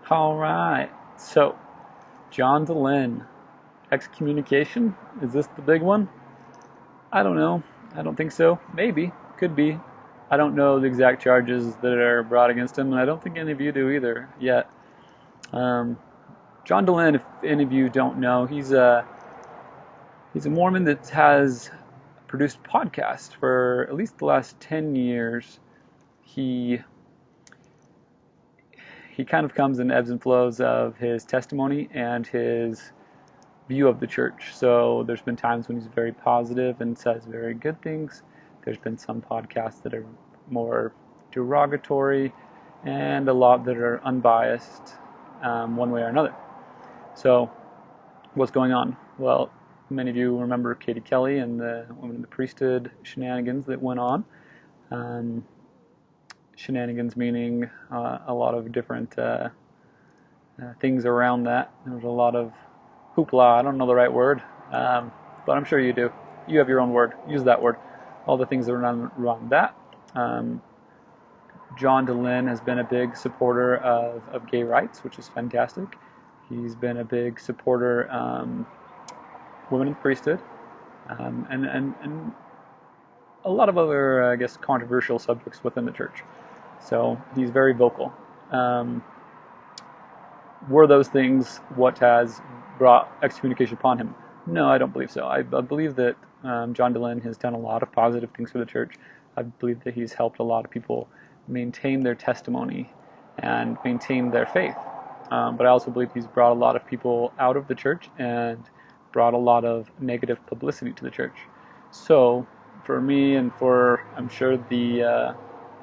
All right. So, John Dehlin, excommunication. Is this the big one? I don't know. I don't think so. Maybe. Could be. I don't know the exact charges that are brought against him, and I don't think any of you do either yet. Um, John Dehlin, if any of you don't know, he's a Mormon that has produced podcasts for at least the last 10 years. He kind of comes in ebbs and flows of his testimony and his view of the church. So there's been times when he's very positive and says very good things. There's been some podcasts that are more derogatory, and a lot that are unbiased, one way or another. So what's going on? Well, many of you remember Katie Kelly and the women in the priesthood shenanigans that went on. Shenanigans meaning a lot of different things around that. There was a lot of hoopla. I don't know the right word, but I'm sure you do. You have your own word. Use that word. All the things that were around that. John Dehlin has been a big supporter of gay rights, which is fantastic. He's been a big supporter women in the priesthood, and a lot of other, I guess, controversial subjects within the church. So he's very vocal. Were those things what has brought excommunication upon him? No, I don't believe so. I believe that John Dehlin has done a lot of positive things for the church. I believe that he's helped a lot of people maintain their testimony and maintain their faith. But I also believe he's brought a lot of people out of the church and brought a lot of negative publicity to the church. So for me and for, I'm sure, the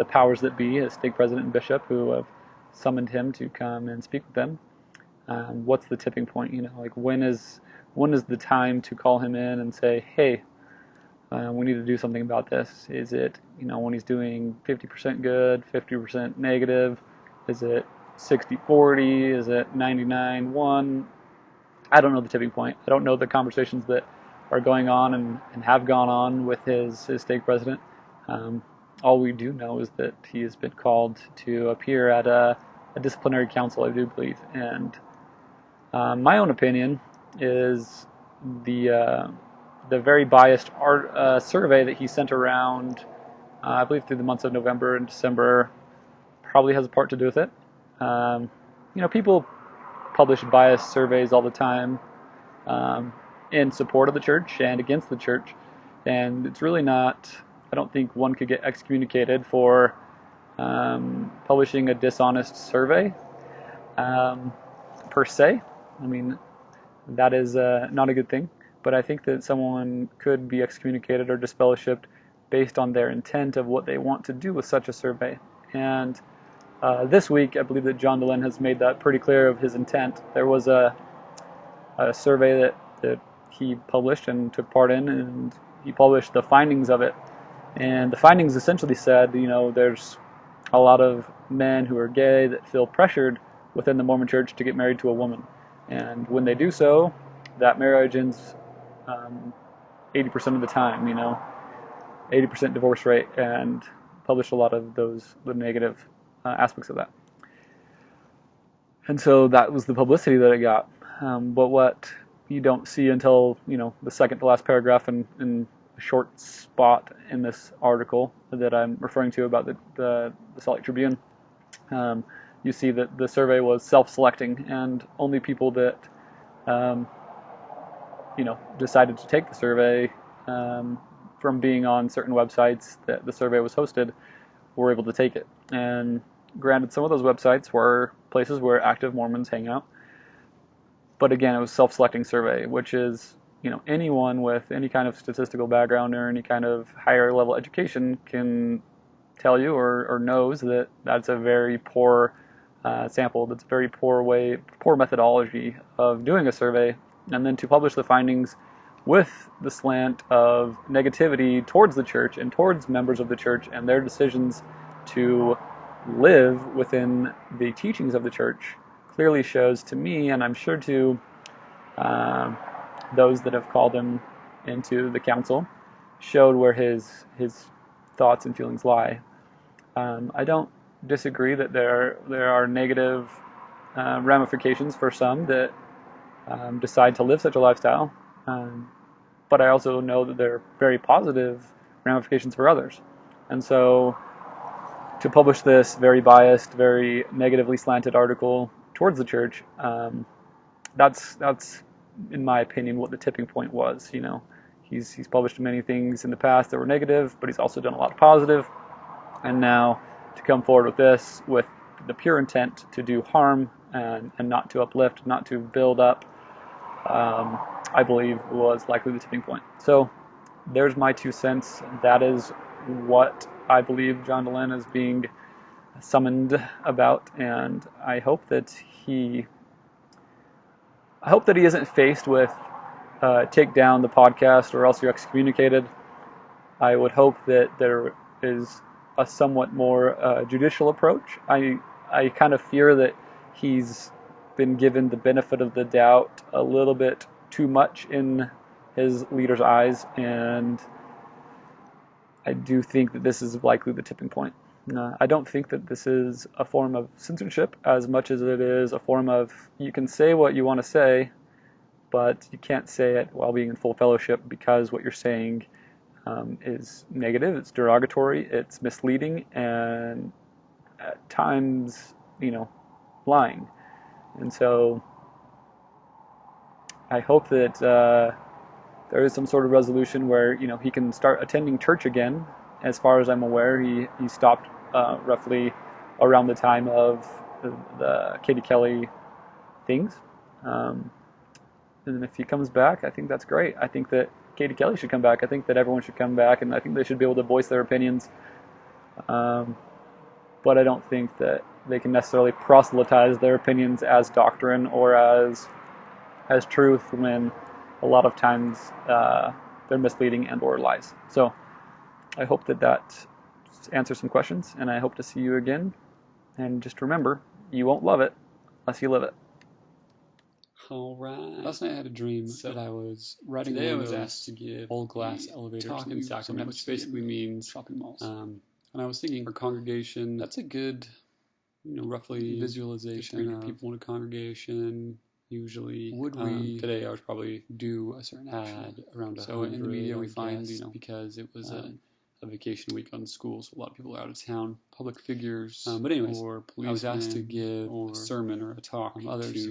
powers that be, as stake president and bishop, who have summoned him to come and speak with them, what's the tipping point? Like when is the time to call him in and say, hey, we need to do something about this? Is it, when he's doing 50% good, 50% negative? Is it 60-40? Is it 99-1? I don't know the tipping point. I don't know the conversations that are going on and have gone on with his stake president. All we do know is that he has been called to appear at a disciplinary council, I do believe. And my own opinion is the very biased survey that he sent around, I believe through the months of November and December, probably has a part to do with it. People publish biased surveys all the time in support of the church and against the church, and it's really not, I don't think one could get excommunicated for publishing a dishonest survey per se. I mean, that is not a good thing, but I think that someone could be excommunicated or disfellowshipped based on their intent of what they want to do with such a survey. And this week, I believe that John Dehlin has made that pretty clear of his intent. There was a survey that he published and took part in, and he published the findings of it. And the findings essentially said, there's a lot of men who are gay that feel pressured within the Mormon church to get married to a woman. And when they do so, that marriage ends 80% of the time, 80% divorce rate, and published a lot of the negative aspects of that. And so that was the publicity that it got. But what you don't see until, the second to last paragraph in a short spot in this article that I'm referring to about the Salt Lake Tribune, you see that the survey was self-selecting, and only people that decided to take the survey from being on certain websites that the survey was hosted were able to take it. And granted, some of those websites were places where active Mormons hang out, but again, it was self-selecting survey, which is, anyone with any kind of statistical background or any kind of higher level education can tell you or knows that that's a very poor sample. That's a very poor methodology of doing a survey, and then to publish the findings with the slant of negativity towards the church and towards members of the church and their decisions to live within the teachings of the church clearly shows to me, and I'm sure to those that have called him into the council, showed where his thoughts and feelings lie. I don't disagree that there are negative ramifications for some that decide to live such a lifestyle, but I also know that there are very positive ramifications for others. And so to publish this very biased, very negatively slanted article towards the church, that's in my opinion what the tipping point was. He's published many things in the past that were negative, but he's also done a lot of positive. And now to come forward with this with the pure intent to do harm and not to uplift, not to build up, I believe was likely the tipping point. So there's my 2 cents. That is what I believe John Dehlin is being summoned about, and I hope that he isn't faced with take down the podcast or else you're excommunicated. I would hope that there is a somewhat more judicial approach. I kind of fear that he's been given the benefit of the doubt a little bit too much in his leader's eyes, and I do think that this is likely the tipping point. I don't think that this is a form of censorship as much as it is a form of, you can say what you want to say, but you can't say it while being in full fellowship, because what you're saying is negative, it's derogatory, it's misleading, and at times, lying. And so I hope that there is some sort of resolution where he can start attending church again. As far as I'm aware, he stopped roughly around the time of the Katie Kelly things. And if he comes back, I think that's great. I think that Katie Kelly should come back. I think that everyone should come back, and I think they should be able to voice their opinions. But I don't think that they can necessarily proselytize their opinions as doctrine or as truth, when a lot of times they're misleading and or lies. So I hope that answers some questions, and I hope to see you again. And just remember, you won't love it unless you live it. All right. Last night I had a dream that I was riding one of those old glass elevators in Sacramento, which basically means shopping malls. And I was thinking, for congregation, that's a good, roughly visualization of people in a congregation. Usually, would we today? I would probably do a certain ad around 100. So in the media, we find because it was a vacation week on schools, so a lot of people are out of town, public figures. But anyways, I was asked to give a sermon or a talk others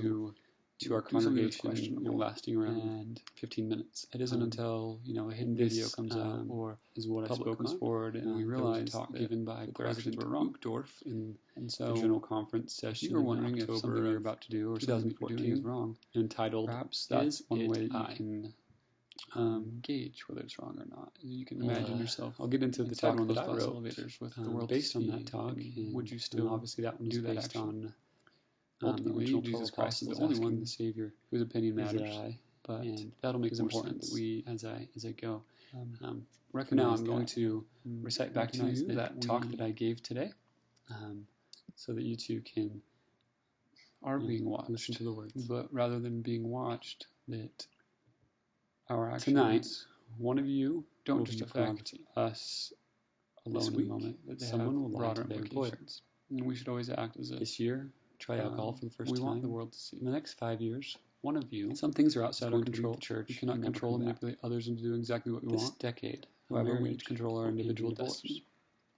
to our congregation, lasting around 15 minutes. It isn't until a hidden video comes out or is what I spoke comes forward, and we realize talk given by President Uchtdorf in the general conference session. You were wondering if something you're about to do or 2014 is wrong, entitled "Perhaps that's one way you can gauge whether it's wrong or not." You can imagine yourself. I'll get into the talk that I wrote elevators with the world based on that talk. Would you still obviously that one do that based on ultimately, Jesus Christ is the only one, the Savior, whose opinion matters. But that'll make more sense that we, as I go. For now, I'm going to recite back to you that talk that I gave today, so that you too are being watched. Listen to the words. But rather than being watched, that our actions tonight, one of you don't just affect us alone in the moment, but someone will lie to their employers. And we should always act as this year. Try alcohol for the first time. We want the world to see. In the next 5 years, one of you. Some things are outside our control. The church. We cannot control and manipulate others into doing exactly what we want. This decade, however, we control our individual destiny.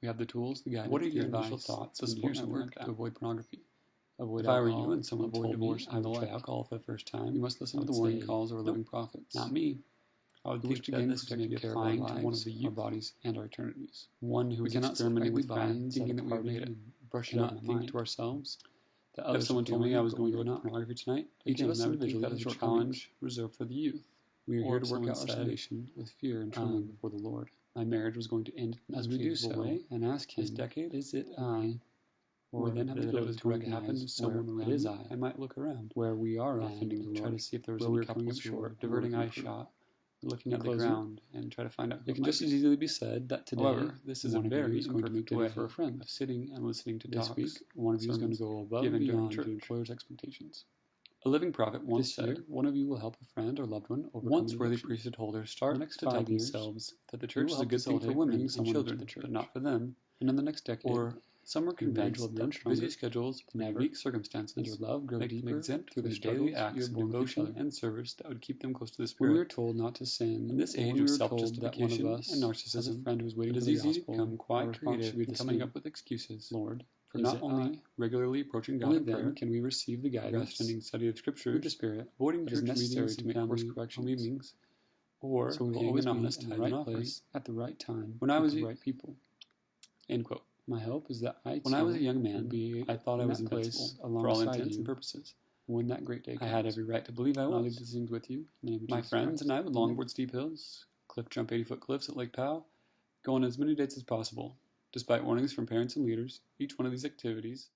We have the tools, the guidance, what are your initial thoughts, the support network to avoid pornography? If I were you and someone told divorce, I would try alcohol for the first time. You must listen to the warning calls of our living prophets. Not me. I would think that this may be applying to one of the youth, our bodies, and our eternities. One who is experimenting with friends, thinking that we have made it, brushing out and think to ourselves. If someone told me I was going to look at pornography tonight, again, I would think that is a challenge reserved for the youth. We are here to work out our salvation with fear and trembling before the Lord. My marriage was going to end as we do so way, and ask Him, this decade, is it I? Or then have that it was going to happen to someone around me, I might look around, where we are offending the Lord, try to see if there was any couples short, diverting eye shot, looking at the ground, and try to find out. It can just as easily be said that today, however, this is a very imperfect way for a friend of sitting and listening to talks. This week, one of you is going to go above and beyond your employer's expectations. A living prophet once said, one of you will help a friend or loved one overcome once worthy priesthood holders start to tell themselves that the church is a good thing for women and children, but not for them. And in the next decade, or Some were convinced that busy schedules and unique circumstances and your love grow deeper exempt through the daily acts of devotion and service that would keep them close to the Spirit. When we were told not to sin, in this age of self-justification and narcissism, as a friend who was waiting for the gospel, it is easy to become quite creative in coming up with excuses. Lord, for not only regularly approaching God in prayer, can we receive the guidance and study of Scripture through the Spirit, avoiding church meetings to make course corrections evenings, or so we will always be in the right place at the right time when I was the right people. End quote. My hope is that when I was a young man, I thought I was invincible for all intents and purposes. When that great day comes, I had every right to believe I was. I'll leave these things with you. My friends and I would longboard steep hills, cliff jump 80-foot cliffs at Lake Powell, go on as many dates as possible. Despite warnings from parents and leaders, each one of these activities